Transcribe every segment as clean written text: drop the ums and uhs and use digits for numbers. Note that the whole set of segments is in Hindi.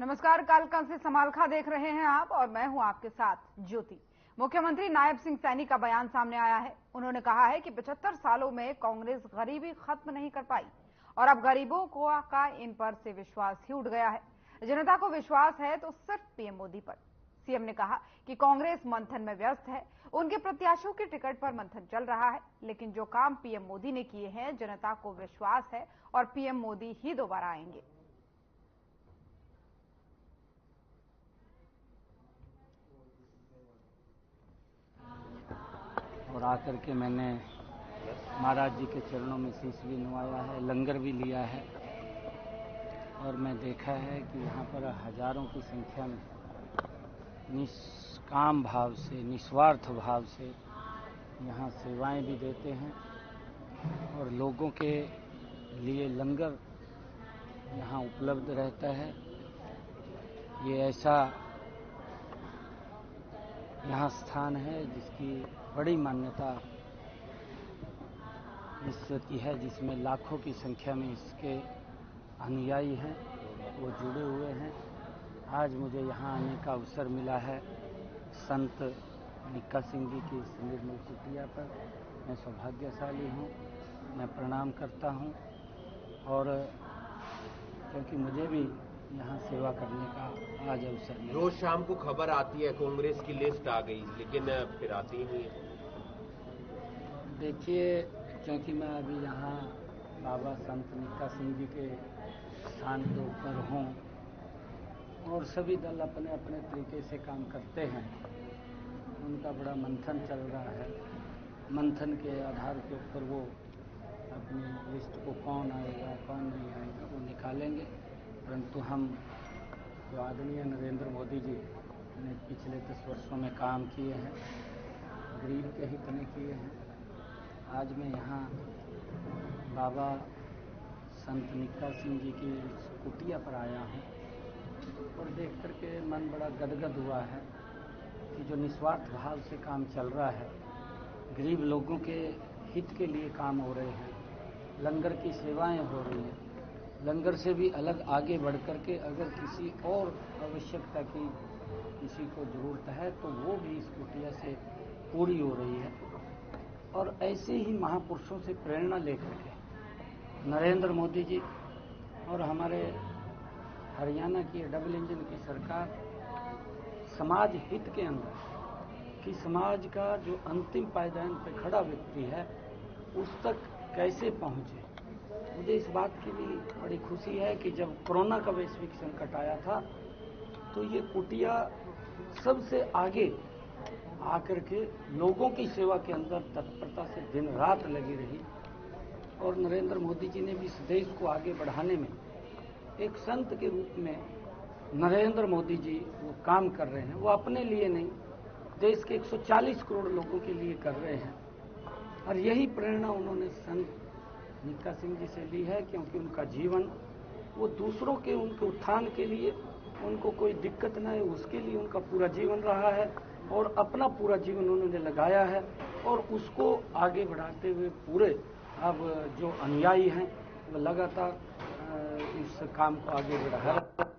नमस्कार, कालका से समालखा देख रहे हैं आप और मैं हूं आपके साथ ज्योति। मुख्यमंत्री नायब सिंह सैनी का बयान सामने आया है। उन्होंने कहा है कि 75 सालों में कांग्रेस गरीबी खत्म नहीं कर पाई और अब गरीबों का इन पर से विश्वास ही उठ गया है। जनता को विश्वास है तो सिर्फ पीएम मोदी पर। सीएम ने कहा कि कांग्रेस मंथन में व्यस्त है, उनके प्रत्याशियों के टिकट पर मंथन चल रहा है, लेकिन जो काम पीएम मोदी ने किए हैं जनता को विश्वास है और पीएम मोदी ही दोबारा आएंगे। और आकर के मैंने महाराज जी के चरणों में शीश भी नवाया है, लंगर भी लिया है और मैं देखा है कि यहाँ पर हजारों की संख्या में निष्काम भाव से, निस्वार्थ भाव से यहाँ सेवाएं भी देते हैं और लोगों के लिए लंगर यहाँ उपलब्ध रहता है। ये ऐसा यहाँ स्थान है जिसकी बड़ी मान्यता की है, जिसमें लाखों की संख्या में इसके अनुयायी हैं, वो जुड़े हुए हैं। आज मुझे यहाँ आने का अवसर मिला है संत निक्का सिंह जी की इस निर्मल कुटिया पर। मैं सौभाग्यशाली हूँ, मैं प्रणाम करता हूँ और क्योंकि मुझे भी यहाँ सेवा करने का आज अवसर मिला। रोज शाम को खबर आती है कांग्रेस की लिस्ट आ गई, लेकिन फिर आती ही नहीं है। देखिए, क्योंकि मैं अभी यहाँ बाबा संत निक्का सिंह जी के स्थान के ऊपर हूँ और सभी दल अपने अपने तरीके से काम करते हैं। उनका बड़ा मंथन चल रहा है, मंथन के आधार के ऊपर वो अपनी लिस्ट को कौन आएगा कौन नहीं आएगा वो निकालेंगे। परंतु हम जो आदरणीय नरेंद्र मोदी जी ने पिछले 10 वर्षों में काम किए हैं, गरीब के हित में किए हैं। आज मैं यहाँ बाबा संत निक्का सिंह जी की कुटिया पर आया हूँ और देख करके मन बड़ा गदगद हुआ है कि जो निस्वार्थ भाव से काम चल रहा है, गरीब लोगों के हित के लिए काम हो रहे हैं, लंगर की सेवाएं हो रही हैं। लंगर से भी अलग आगे बढ़ कर के अगर किसी और आवश्यकता की किसी को ज़रूरत है तो वो भी इस कुटिया से पूरी हो रही है। और ऐसे ही महापुरुषों से प्रेरणा लेकर के नरेंद्र मोदी जी और हमारे हरियाणा की डबल इंजन की सरकार समाज हित के अंदर कि समाज का जो अंतिम पायदान पर खड़ा व्यक्ति है उस तक कैसे पहुंचे। मुझे इस बात की भी बड़ी खुशी है कि जब कोरोना का वैश्विक संकट आया था तो ये कुटिया सबसे आगे आकर के लोगों की सेवा के अंदर तत्परता से दिन रात लगी रही और नरेंद्र मोदी जी ने भी इस देश को आगे बढ़ाने में एक संत के रूप में नरेंद्र मोदी जी वो काम कर रहे हैं। वो अपने लिए नहीं, देश के 140 करोड़ लोगों के लिए कर रहे हैं और यही प्रेरणा उन्होंने संत निक्का सिंह जी से ली है, क्योंकि उनका जीवन वो दूसरों के उनके उत्थान के लिए, उनको कोई दिक्कत न है उसके लिए उनका पूरा जीवन रहा है और अपना पूरा जीवन उन्होंने लगाया है और उसको आगे बढ़ाते हुए पूरे अब जो अनुयायी हैं वो लगातार इस काम को आगे बढ़ा रहे हैं।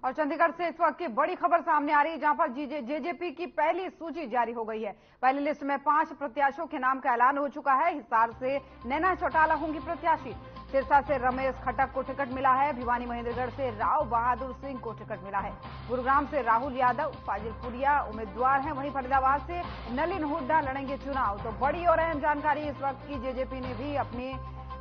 और चंडीगढ़ से इस वक्त की बड़ी खबर सामने आ रही है, जहां पर जेजेपी की पहली सूची जारी हो गई है। पहली लिस्ट में 5 प्रत्याशियों के नाम का ऐलान हो चुका है। हिसार से नैना चौटाला होंगी प्रत्याशी, सिरसा से रमेश खटक को टिकट मिला है, भिवानी महेंद्रगढ़ से राव बहादुर सिंह को टिकट मिला है, गुरुग्राम से राहुल यादव, फाजिलपुरिया उम्मीदवार हैं, वहीं फरीदाबाद से नलिन हुड्डा लड़ेंगे चुनाव। तो बड़ी और अहम जानकारी इस वक्त की, जेजेपी ने भी अपनी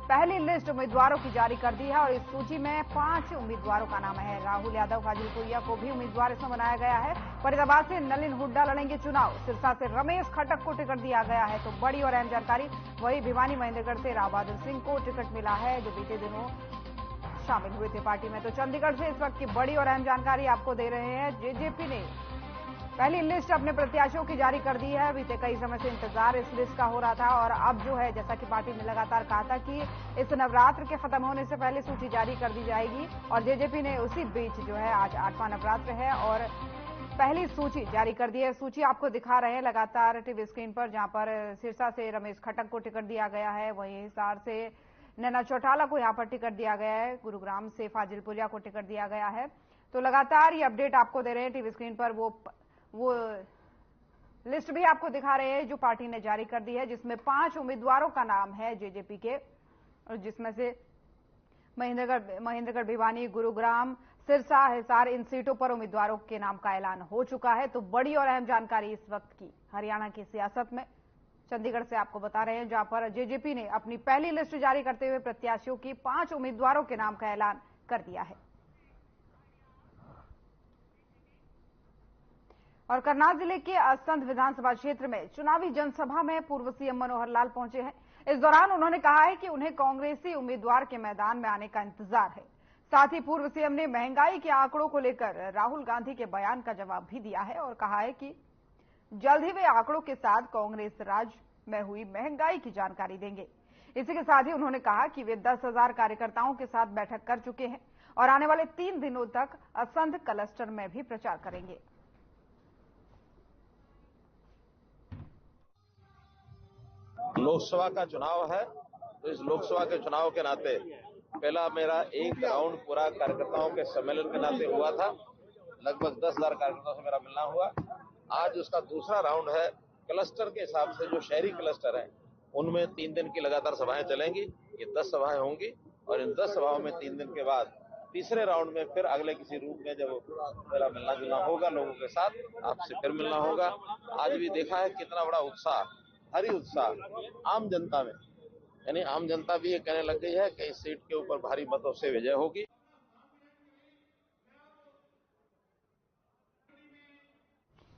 पहली लिस्ट उम्मीदवारों की जारी कर दी है और इस सूची में 5 उम्मीदवारों का नाम है। राहुल यादव, फाजिलपुरिया को भी उम्मीदवार इसमें बनाया गया है। फरीदाबाद से नलिन हुड्डा लड़ेंगे चुनाव, सिरसा से रमेश खटक को टिकट दिया गया है। तो बड़ी और अहम जानकारी। वहीं भिवानी महेंद्रगढ़ से राव बहादुर सिंह को टिकट मिला है, जो बीते दिनों शामिल हुए थे पार्टी में। तो चंडीगढ़ से इस वक्त की बड़ी और अहम जानकारी आपको दे रहे हैं। जेजेपी ने पहली लिस्ट अपने प्रत्याशियों की जारी कर दी है। बीते कई समय से इंतजार इस लिस्ट का हो रहा था और अब जो है, जैसा कि पार्टी ने लगातार कहा था कि इस नवरात्र के खत्म होने से पहले सूची जारी कर दी जाएगी और जेजेपी ने उसी बीच जो है, आज 8वां नवरात्र है और पहली सूची जारी कर दी है। सूची आपको दिखा रहे हैं लगातार टीवी स्क्रीन पर, जहां पर सिरसा से रमेश खटक को टिकट दिया गया है, वहीं हिसार से नैना चौटाला को यहां पर टिकट दिया गया है, गुरुग्राम से फाजिलपुरिया को टिकट दिया गया है। तो लगातार ये अपडेट आपको दे रहे हैं टीवी स्क्रीन पर। वो लिस्ट भी आपको दिखा रहे हैं जो पार्टी ने जारी कर दी है, जिसमें 5 उम्मीदवारों का नाम है जेजेपी के, और जिसमें से महेंद्रगढ़, भिवानी, गुरुग्राम, सिरसा, हिसार, इन सीटों पर उम्मीदवारों के नाम का ऐलान हो चुका है। तो बड़ी और अहम जानकारी इस वक्त की हरियाणा की सियासत में चंडीगढ़ से आपको बता रहे हैं, जहां पर जेजेपी ने अपनी पहली लिस्ट जारी करते हुए प्रत्याशियों की 5 उम्मीदवारों के नाम का ऐलान कर दिया है। और करनाल जिले के असंध विधानसभा क्षेत्र में चुनावी जनसभा में पूर्व सीएम मनोहर लाल पहुंचे हैं। इस दौरान उन्होंने कहा है कि उन्हें कांग्रेसी उम्मीदवार के मैदान में आने का इंतजार है। साथ ही पूर्व सीएम ने महंगाई के आंकड़ों को लेकर राहुल गांधी के बयान का जवाब भी दिया है और कहा है कि जल्द ही वे आंकड़ों के साथ कांग्रेस राज में हुई महंगाई की जानकारी देंगे। इसी के साथ ही उन्होंने कहा कि वे 10,000 कार्यकर्ताओं के साथ बैठक कर चुके हैं और आने वाले 3 दिनों तक असंध क्लस्टर में भी प्रचार करेंगे। लोकसभा का चुनाव है, तो इस लोकसभा के चुनाव के नाते पहला मेरा एक राउंड पूरा कार्यकर्ताओं के सम्मेलन के नाते हुआ था। लगभग 10,000 कार्यकर्ताओं से मेरा मिलना हुआ। आज उसका दूसरा राउंड है। क्लस्टर के हिसाब से जो शहरी क्लस्टर हैं, उनमें 3 दिन की लगातार सभाएं चलेंगी। ये 10 सभाएं होंगी और इन 10 सभाओं में 3 दिन के बाद तीसरे राउंड में फिर अगले किसी रूप में जब मेरा मिलना जुलना होगा लोगों के साथ, आपसे फिर मिलना होगा। आज भी देखा है कितना बड़ा उत्साह, भारी उत्साह आम जनता में, यानी आम जनता भी ये कहने लग गई है कि इस सीट के ऊपर भारी मतों से विजय होगी।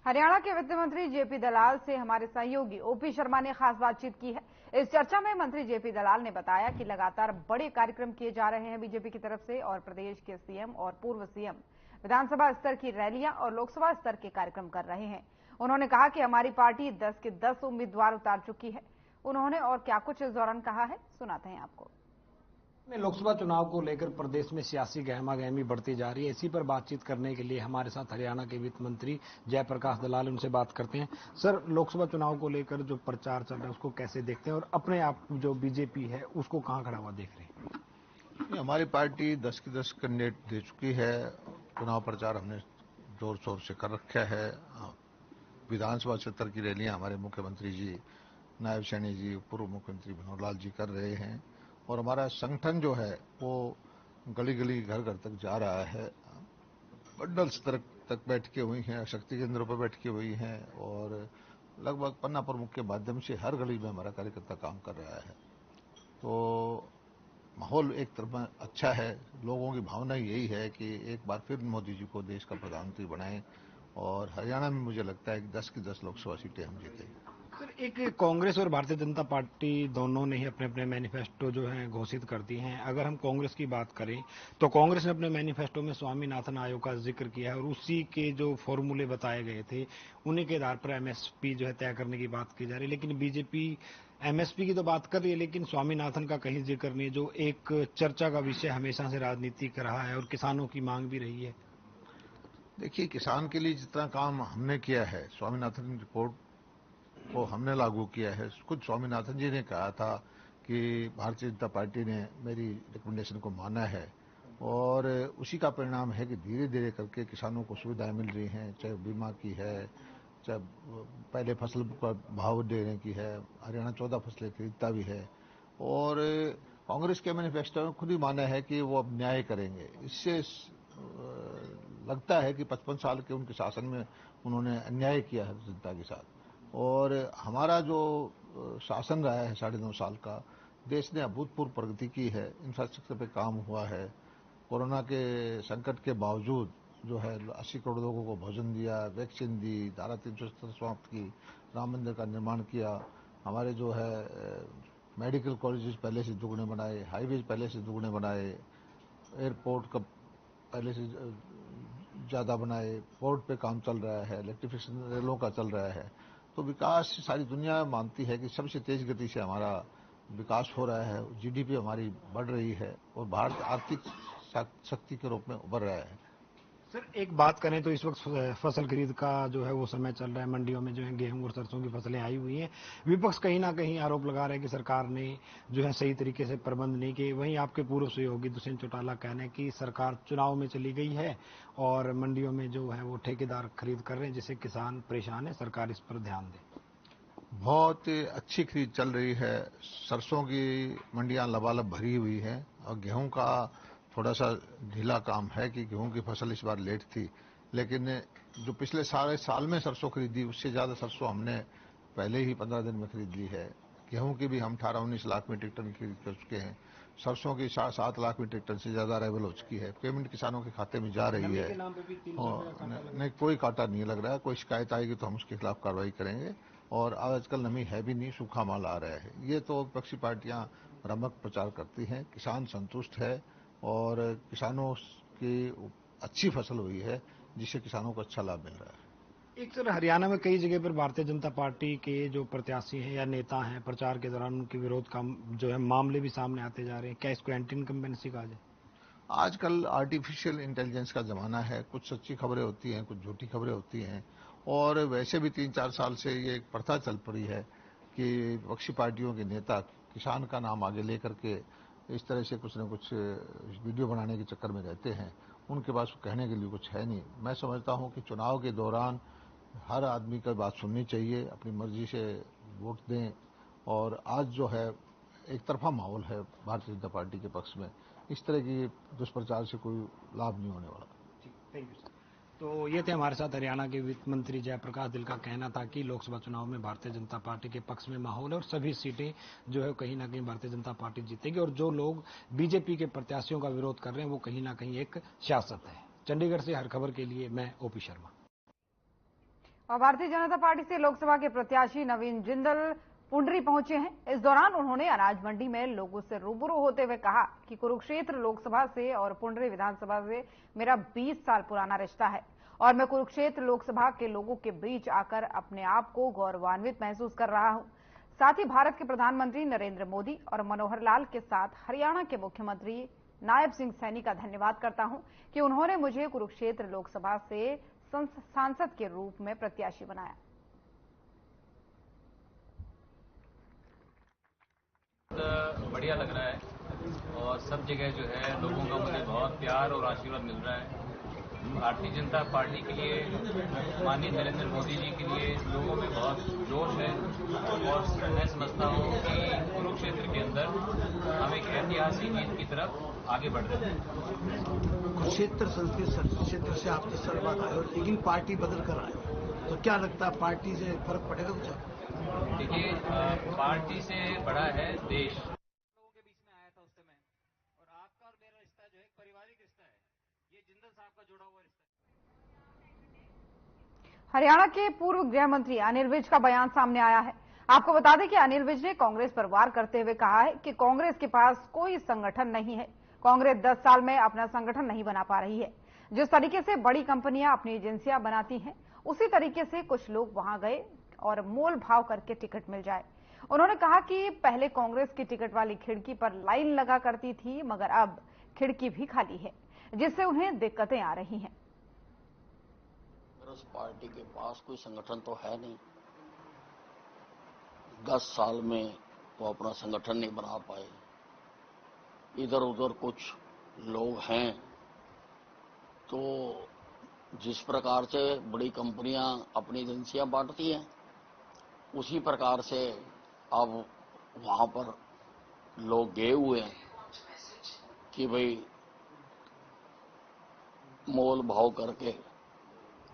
हरियाणा के वित्त मंत्री जेपी दलाल से हमारे सहयोगी ओपी शर्मा ने खास बातचीत की है। इस चर्चा में मंत्री जेपी दलाल ने बताया कि लगातार बड़े कार्यक्रम किए जा रहे हैं बीजेपी की तरफ से और प्रदेश के सीएम और पूर्व सीएम विधानसभा स्तर की रैलियां और लोकसभा स्तर के कार्यक्रम कर रहे हैं। उन्होंने कहा कि हमारी पार्टी 10 के 10 उम्मीदवार उतार चुकी है। उन्होंने और क्या कुछ इस दौरान कहा है, सुनाते हैं आपको। लोकसभा चुनाव को लेकर प्रदेश में सियासी गहमागहमी बढ़ती जा रही है। इसी पर बातचीत करने के लिए हमारे साथ हरियाणा के वित्त मंत्री जयप्रकाश दलाल, उनसे बात करते हैं। सर, लोकसभा चुनाव को लेकर जो प्रचार चल रहा है उसको कैसे देखते हैं और अपने आप जो बीजेपी है उसको कहां खड़ा हुआ देख रहे हैं? हमारी पार्टी 10 के 10 कैंडिडेट दे चुकी है। चुनाव प्रचार हमने जोर शोर से कर रखा है। विधानसभा क्षेत्र की रैलियां हमारे मुख्यमंत्री जी, नायब सैनी जी, पूर्व मुख्यमंत्री मनोहर लाल जी कर रहे हैं और हमारा संगठन जो है वो गली गली घर घर तक जा रहा है। मंडल स्तर तक बैठकें हुई हैं, शक्ति केंद्रों पर बैठकें हुई हैं और लगभग पन्ना प्रमुख के माध्यम से हर गली में हमारा कार्यकर्ता काम कर रहा है। तो माहौल एक तरफ में अच्छा है। लोगों की भावना यही है कि एक बार फिर मोदी जी को देश का प्रधानमंत्री बनाएं और हरियाणा में मुझे लगता है कि 10 की 10 लोकसभा सीटें हम जीतेंगे। सर, एक कांग्रेस और भारतीय जनता पार्टी दोनों ने ही अपने अपने मैनिफेस्टो जो है घोषित कर दिए हैं। अगर हम कांग्रेस की बात करें तो कांग्रेस ने अपने मैनिफेस्टो में स्वामीनाथन आयोग का जिक्र किया है और उसी के जो फॉर्मूले बताए गए थे उन्हीं के आधार पर एमएसपी जो है तय करने की बात की जा रही है। लेकिन बीजेपी एमएसपी की तो बात कर रही है लेकिन स्वामीनाथन का कहीं जिक्र नहीं, जो एक चर्चा का विषय हमेशा से राजनीति का रहा है और किसानों की मांग भी रही है। देखिए, किसान के लिए जितना काम हमने किया है, स्वामीनाथन रिपोर्ट को हमने लागू किया है। खुद स्वामीनाथन जी ने कहा था कि भारतीय जनता पार्टी ने मेरी रिकमेंडेशन को माना है और उसी का परिणाम है कि धीरे धीरे करके किसानों को सुविधाएं मिल रही हैं, चाहे बीमा की है, चाहे पहले फसल का भाव देने की है। हरियाणा 14 फसलें खरीदता भी है और कांग्रेस के मैनिफेस्टो में खुद ही माना है कि वो अब न्याय करेंगे। इससे लगता है कि 55 साल के उनके शासन में उन्होंने अन्याय किया है जनता के साथ और हमारा जो शासन रहा है 9.5 साल का, देश ने अभूतपूर्व प्रगति की है। इंफ्रास्ट्रक्चर पे काम हुआ है। कोरोना के संकट के बावजूद जो है 80 करोड़ लोगों को भोजन दिया, वैक्सीन दी, धारा 370 समाप्त की, राम मंदिर का निर्माण किया। हमारे जो है मेडिकल कॉलेजेस पहले से दुगने बनाए, हाईवेज पहले से दुगने बनाए, एयरपोर्ट का पहले से ज्यादा बनाए, पोर्ट पे काम चल रहा है, इलेक्ट्रिफिकेशन रेलों का चल रहा है। तो विकास सारी दुनिया मानती है कि सबसे तेज गति से हमारा विकास हो रहा है। जीडीपी हमारी बढ़ रही है और भारत आर्थिक शक्ति के रूप में उभर रहा है। सर एक बात करें तो इस वक्त फसल खरीद का जो है वो समय चल रहा है, मंडियों में जो है गेहूं और सरसों की फसलें आई हुई हैं। विपक्ष कहीं ना कहीं आरोप लगा रहा है कि सरकार ने जो है सही तरीके से प्रबंध नहीं किए। वहीं आपके पूर्व सहयोगी दुष्यंत चौटाला कहना है कि सरकार चुनाव में चली गई है और मंडियों में जो है वो ठेकेदार खरीद कर रहे हैं, जिससे किसान परेशान है, सरकार इस पर ध्यान दे। बहुत अच्छी खरीद चल रही है। सरसों की मंडियां लबालब भरी हुई हैं और गेहूं का थोड़ा सा ढीला काम है कि गेहूं की फसल इस बार लेट थी, लेकिन जो पिछले सारे साल में सरसों खरीदी उससे ज्यादा सरसों हमने पहले ही 15 दिन में खरीद ली है। गेहूं की भी हम 18-19 लाख मीट्रिक टन खरीद कर चुके हैं। सरसों की 7 लाख मीट्रिक टन से ज्यादा अराइवल हो चुकी है। पेमेंट किसानों के खाते में जा रही है और नहीं कोई कांटा नहीं लग रहा है। कोई शिकायत आएगी तो हम उसके खिलाफ कार्रवाई करेंगे। और आजकल नमी है भी नहीं, सूखा माल आ रहा है। ये तो विपक्षी पार्टियां भ्रामक प्रचार करती हैं। किसान संतुष्ट है और किसानों की अच्छी फसल हुई है, जिससे किसानों को अच्छा लाभ मिल रहा है। एक सर हरियाणा में कई जगह पर भारतीय जनता पार्टी के जो प्रत्याशी हैं या नेता हैं, प्रचार के दौरान उनके विरोध का जो है मामले भी सामने आते जा रहे हैं। क्या इसको एंटी इनकम्बेंसी कहा जाए? आजकल आर्टिफिशियल इंटेलिजेंस का जमाना है। कुछ सच्ची खबरें होती हैं, कुछ झूठी खबरें होती हैं। और वैसे भी 3-4 साल से ये एक प्रथा चल पड़ी है कि विपक्षी पार्टियों के नेता किसान का नाम आगे लेकर के इस तरह से कुछ न कुछ वीडियो बनाने के चक्कर में रहते हैं। उनके पास कहने के लिए कुछ है नहीं। मैं समझता हूं कि चुनाव के दौरान हर आदमी की बात सुननी चाहिए, अपनी मर्जी से वोट दें। और आज जो है एक तरफा माहौल है भारतीय जनता पार्टी के पक्ष में। इस तरह की दुष्प्रचार से कोई लाभ नहीं होने वाला। Thank you sir. तो ये थे हमारे साथ हरियाणा के वित्त मंत्री जयप्रकाश दिल का कहना था कि लोकसभा चुनाव में भारतीय जनता पार्टी के पक्ष में माहौल है और सभी सीटें जो है कहीं ना कहीं भारतीय जनता पार्टी जीतेगी। और जो लोग बीजेपी के प्रत्याशियों का विरोध कर रहे हैं वो कहीं ना कहीं एक सियासत है। चंडीगढ़ से हर खबर के लिए मैं ओपी शर्मा। और भारतीय जनता पार्टी से लोकसभा के प्रत्याशी नवीन जिंदल पुंडरी पहुंचे हैं। इस दौरान उन्होंने अनाज मंडी में लोगों से रूबरू होते हुए कहा कि कुरुक्षेत्र लोकसभा से और पुंडरी विधानसभा से मेरा 20 साल पुराना रिश्ता है और मैं कुरुक्षेत्र लोकसभा के लोगों के बीच आकर अपने आप को गौरवान्वित महसूस कर रहा हूं। साथ ही भारत के प्रधानमंत्री नरेंद्र मोदी और मनोहर लाल के साथ हरियाणा के मुख्यमंत्री नायब सिंह सैनी का धन्यवाद करता हूं कि उन्होंने मुझे कुरुक्षेत्र लोकसभा से सांसद के रूप में प्रत्याशी बनाया। बढ़िया लग रहा है और सब जगह जो है लोगों का मुझे बहुत प्यार और आशीर्वाद मिल रहा है। भारतीय जनता पार्टी के लिए, माननीय नरेंद्र मोदी जी के लिए लोगों में बहुत जोश है और मैं समझता हूँ कि कुरुक्षेत्र के अंदर हम एक ऐतिहासिक जीत की तरफ आगे बढ़ रहे हैं। कुरुक्षेत्र संसदीय क्षेत्र से आप 30 साल बाद आए और लेकिन पार्टी बदल कर आए, तो क्या लगता है पार्टी से फर्क पड़ेगा कुछ? देखिए, पार्टी से बड़ा है देश। लोगों के बीच में आया था उस समय, और आपका और मेरा रिश्ता जो है पारिवारिक रिश्ता है। ये जिंदल साहब का जुड़ा हुआ रिश्ता है। हरियाणा के पूर्व गृह मंत्री अनिल विज का बयान सामने आया है। आपको बता दें कि अनिल विज ने कांग्रेस पर वार करते हुए कहा है कि कांग्रेस के पास कोई संगठन नहीं है। कांग्रेस 10 साल में अपना संगठन नहीं बना पा रही है। जिस तरीके से बड़ी कंपनियां अपनी एजेंसियां बनाती हैं, उसी तरीके से कुछ लोग वहां गए और मोल भाव करके टिकट मिल जाए। उन्होंने कहा कि पहले कांग्रेस की टिकट वाली खिड़की पर लाइन लगा करती थी, मगर अब खिड़की भी खाली है, जिससे उन्हें दिक्कतें आ रही हैं। कांग्रेस पार्टी के पास कोई संगठन तो है नहीं। 10 साल में वो अपना संगठन नहीं बना पाए। इधर उधर कुछ लोग हैं, तो जिस प्रकार से बड़ी कंपनियां अपनी एजेंसियां बांटती हैं, उसी प्रकार से अब वहां पर लोग गए हुए हैं कि भाई मोल भाव करके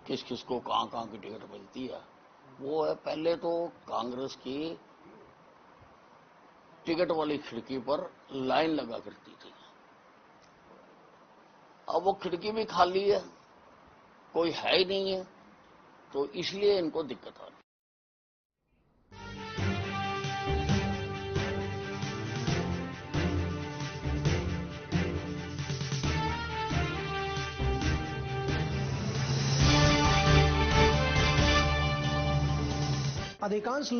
किस किस को कहां की टिकट मिलती है। वो है, पहले तो कांग्रेस की टिकट वाली खिड़की पर लाइन लगा करती थी। अब वो खिड़की भी खाली है, कोई है ही नहीं है, तो इसलिए इनको दिक्कत आ रही है। अधिकांश लोग